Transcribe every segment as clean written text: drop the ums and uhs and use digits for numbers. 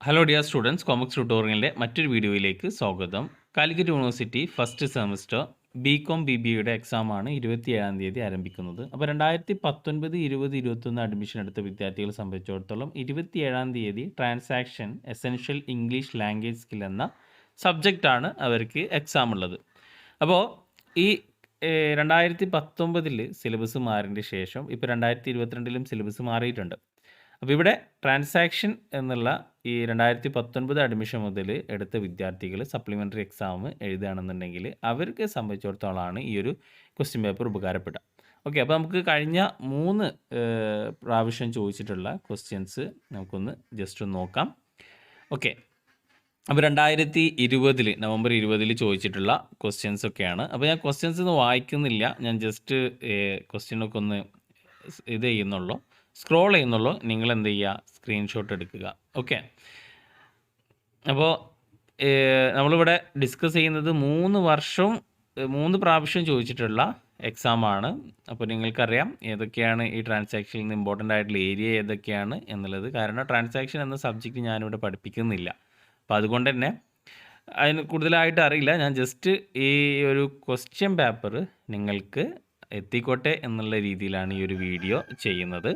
Hello dear students, കോമക്സ് ട്യൂട്ടോറിയലിൻ്റെ മറ്റൊരു വീഡിയോയിലേക്ക് സ്വാഗതം. Calicut university first semester B Com BBAയുടെ എക്സാമാണ് 27-ാം തീയതി ആരംഭിക്കുന്നത്. അപ്പോൾ 2019, 20, 21 അഡ്മിഷൻ എടുത്ത വിദ്യാർത്ഥികളെ സംബന്ധിച്ചിടത്തോളം 27-ാം തീയതി transaction essential English language skill എന്ന സബ്ജക്റ്റാണ് അവർക്ക് എക്സാം ഉള്ളത്. അപ്പോൾ ഈ 2019 സിലബസ് മാറിയതിന് ശേഷം ഇപ്പോൾ 2022 സിലബസ് മാറിയിട്ടുണ്ട്. അപ്പോൾ ഇവിടെ ട്രാൻസാക്ഷൻ എന്നുള്ള ഈ 2019 അഡ്മിഷൻ മുതൽ എടുത്ത വിദ്യാർത്ഥികൾ സപ്ലിമെൻ്ററി എക്സാം എഴുതുകയാണെന്നുണ്ടെങ്കിൽ അവർക്ക് സംബന്ധിച്ചിടത്തോളമാണ് ഈ ഒരു ക്വസ്റ്റ്യൻ പേപ്പർ ഉപകാരപ്പെടുക. ഓക്കെ, അപ്പോൾ നമുക്ക് കഴിഞ്ഞ 3 പ്രാവശ്യം ചോദിച്ചിട്ടുള്ള ക്വസ്റ്റ്യൻസ് നമുക്കൊന്ന് ജസ്റ്റ് ഒന്ന് നോക്കാം. ഓക്കെ, അപ്പോൾ 2020 നവംബർ 20 ചോദിച്ചിട്ടുള്ള ക്വസ്റ്റ്യൻസ് ഒക്കെയാണ്. അപ്പോൾ ഞാൻ ക്വസ്റ്റ്യൻസ് ഒന്നും വായിക്കുന്നില്ല, ഞാൻ ജസ്റ്റ് ക്വസ്റ്റ്യനൊക്കെ ഒന്ന് ഇത് ചെയ്യുന്നുള്ളൂ, സ്ക്രോൾ ചെയ്യുന്നുള്ളൂ. നിങ്ങൾ എന്ത് ചെയ്യുക, സ്ക്രീൻഷോട്ട് എടുക്കുക. ഓക്കെ, അപ്പോൾ നമ്മളിവിടെ ഡിസ്കസ് ചെയ്യുന്നത് 3 പ്രാവശ്യം ചോദിച്ചിട്ടുള്ള എക്സാമാണ്. അപ്പോൾ നിങ്ങൾക്കറിയാം ഏതൊക്കെയാണ് ഈ ട്രാൻസാക്ഷനിൽ നിന്ന് ഇമ്പോർട്ടൻ്റ് ആയിട്ടുള്ള ഏരിയ ഏതൊക്കെയാണ് എന്നുള്ളത്. കാരണം ട്രാൻസാക്ഷൻ എന്ന സബ്ജക്റ്റ് ഞാനിവിടെ പഠിപ്പിക്കുന്നില്ല, അപ്പോൾ അതുകൊണ്ട് തന്നെ അതിന് കൂടുതലായിട്ട് അറിയില്ല. ഞാൻ ജസ്റ്റ് ഈ ഒരു ക്വസ്റ്റ്യൻ പേപ്പർ നിങ്ങൾക്ക് എത്തിക്കോട്ടെ എന്നുള്ള രീതിയിലാണ് ഈ ഒരു വീഡിയോ ചെയ്യുന്നത്.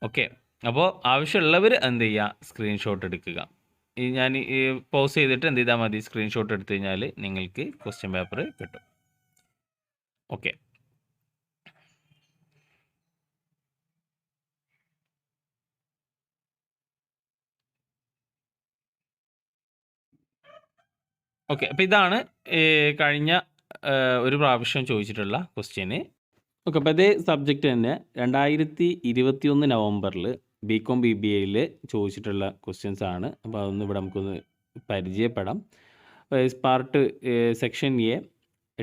ഓക്കെ, അപ്പോൾ ആവശ്യമുള്ളവർ എന്ത് ചെയ്യുക, സ്ക്രീൻഷോട്ട് എടുക്കുക. ഞാൻ പോസ് ചെയ്തിട്ട് എന്ത് ചെയ്താൽ മതി, സ്ക്രീൻഷോട്ട് എടുത്തു കഴിഞ്ഞാൽ നിങ്ങൾക്ക് ക്വസ്റ്റ്യൻ പേപ്പർ കിട്ടും. ഓക്കെ, ഓക്കെ, അപ്പോൾ ഇതാണ് കഴിഞ്ഞ ഒരു പ്രാവശ്യം ചോദിച്ചിട്ടുള്ള ക്വസ്റ്റ്യന്. ഓക്കെ, അപ്പോൾ അതേ സബ്ജക്റ്റ് തന്നെ 2021 നവംബറിൽ ബികോം BBAയിൽ ചോദിച്ചിട്ടുള്ള ക്വസ്റ്റ്യൻസ് ആണ്. അപ്പോൾ അതൊന്ന് ഇവിടെ നമുക്കൊന്ന് പരിചയപ്പെടാം. പാർട്ട് സെക്ഷൻ എ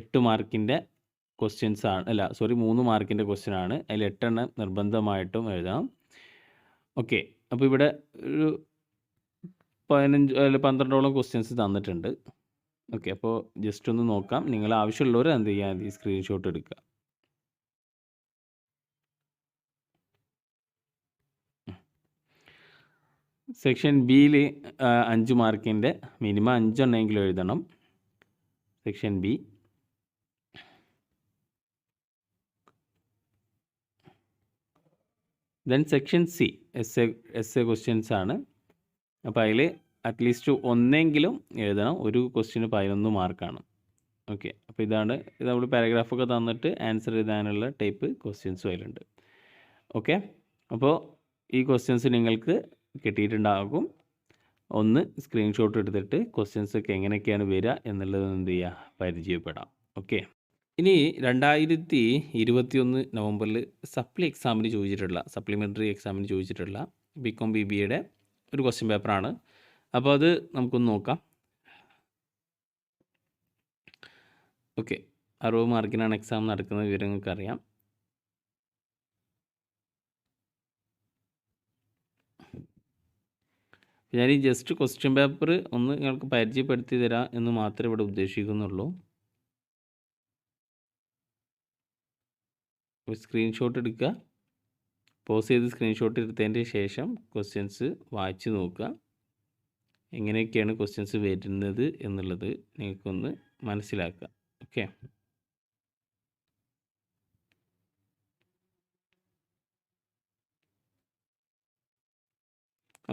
8 മാർക്കിൻ്റെ ക്വസ്റ്റ്യൻസ് ആണ്, 3 മാർക്കിൻ്റെ ക്വസ്റ്റ്യൻ ആണ്. അതിൽ 8 എണ്ണം നിർബന്ധമായിട്ടും എഴുതാം. ഓക്കെ, അപ്പോൾ ഇവിടെ ഒരു 12ഓളം ക്വസ്റ്റ്യൻസ് തന്നിട്ടുണ്ട്. ഓക്കെ, അപ്പോൾ ജസ്റ്റ് ഒന്ന് നോക്കാം. നിങ്ങൾ ആവശ്യമുള്ളവർ എന്ത് ചെയ്യുക, ഈ സ്ക്രീൻഷോട്ട് എടുക്കുക. സെക്ഷൻ ബിയിൽ 5 മാർക്കിൻ്റെ മിനിമം 5 എണ്ണമെങ്കിലും എഴുതണം. Section B. Then section C S A questions ആണ്. അപ്പോൾ അതിൽ അറ്റ്ലീസ്റ്റ് ഒന്നെങ്കിലും എഴുതണം. ഒരു ക്വസ്റ്റ്യന് 11 മാർക്കാണ്. ഓക്കെ, അപ്പോൾ ഇത് നമ്മൾ പാരഗ്രാഫൊക്കെ തന്നിട്ട് ആൻസർ എഴുതാനുള്ള ടൈപ്പ് ക്വസ്റ്റ്യൻസും അതിലുണ്ട്. ഓക്കെ, അപ്പോൾ ഈ ക്വസ്റ്റ്യൻസ് നിങ്ങൾക്ക് കിട്ടിയിട്ടുണ്ടാകും. ഒന്ന് സ്ക്രീൻഷോട്ട് എടുത്തിട്ട് ക്വസ്റ്റ്യൻസ് ഒക്കെ എങ്ങനെയൊക്കെയാണ് വരിക എന്നുള്ളത് എന്ത് ചെയ്യുക, പരിചയപ്പെടാം. ഓക്കെ, ഇനി 2021 നവംബറിൽ സപ്ലിമെൻ്ററി എക്സാമിന് ചോദിച്ചിട്ടുള്ള ബികോം BBAയുടെ ഒരു ക്വസ്റ്റ്യൻ പേപ്പറാണ്. അപ്പോൾ അത് നമുക്കൊന്ന് നോക്കാം. ഓക്കെ, 60 മാർക്കിനാണ് എക്സാം നടക്കുന്ന വിവരം നിങ്ങൾക്കറിയാം. ഞാൻ ഈ ജസ്റ്റ് ക്വസ്റ്റ്യൻ പേപ്പർ ഒന്ന് നിങ്ങൾക്ക് പരിചയപ്പെടുത്തി തരാം എന്ന് മാത്രമേ ഇവിടെ ഉദ്ദേശിക്കുന്നുള്ളൂ. സ്ക്രീൻഷോട്ട് എടുക്കുക, പോസ് ചെയ്ത് സ്ക്രീൻഷോട്ട് എടുത്തതിൻ്റെ ശേഷം ക്വസ്റ്റ്യൻസ് വായിച്ച് നോക്കുക. എങ്ങനെയൊക്കെയാണ് ക്വസ്റ്റ്യൻസ് വരുന്നത് എന്നുള്ളത് നിങ്ങൾക്കൊന്ന് മനസ്സിലാക്കുക. ഓക്കെ,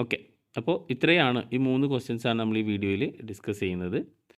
ഓക്കെ, അപ്പോൾ ഇത്രയാണ്, ഈ 3 ക്വസ്റ്റ്യൻസാണ് നമ്മൾ ഈ വീഡിയോയിൽ ഡിസ്കസ് ചെയ്യുന്നത്.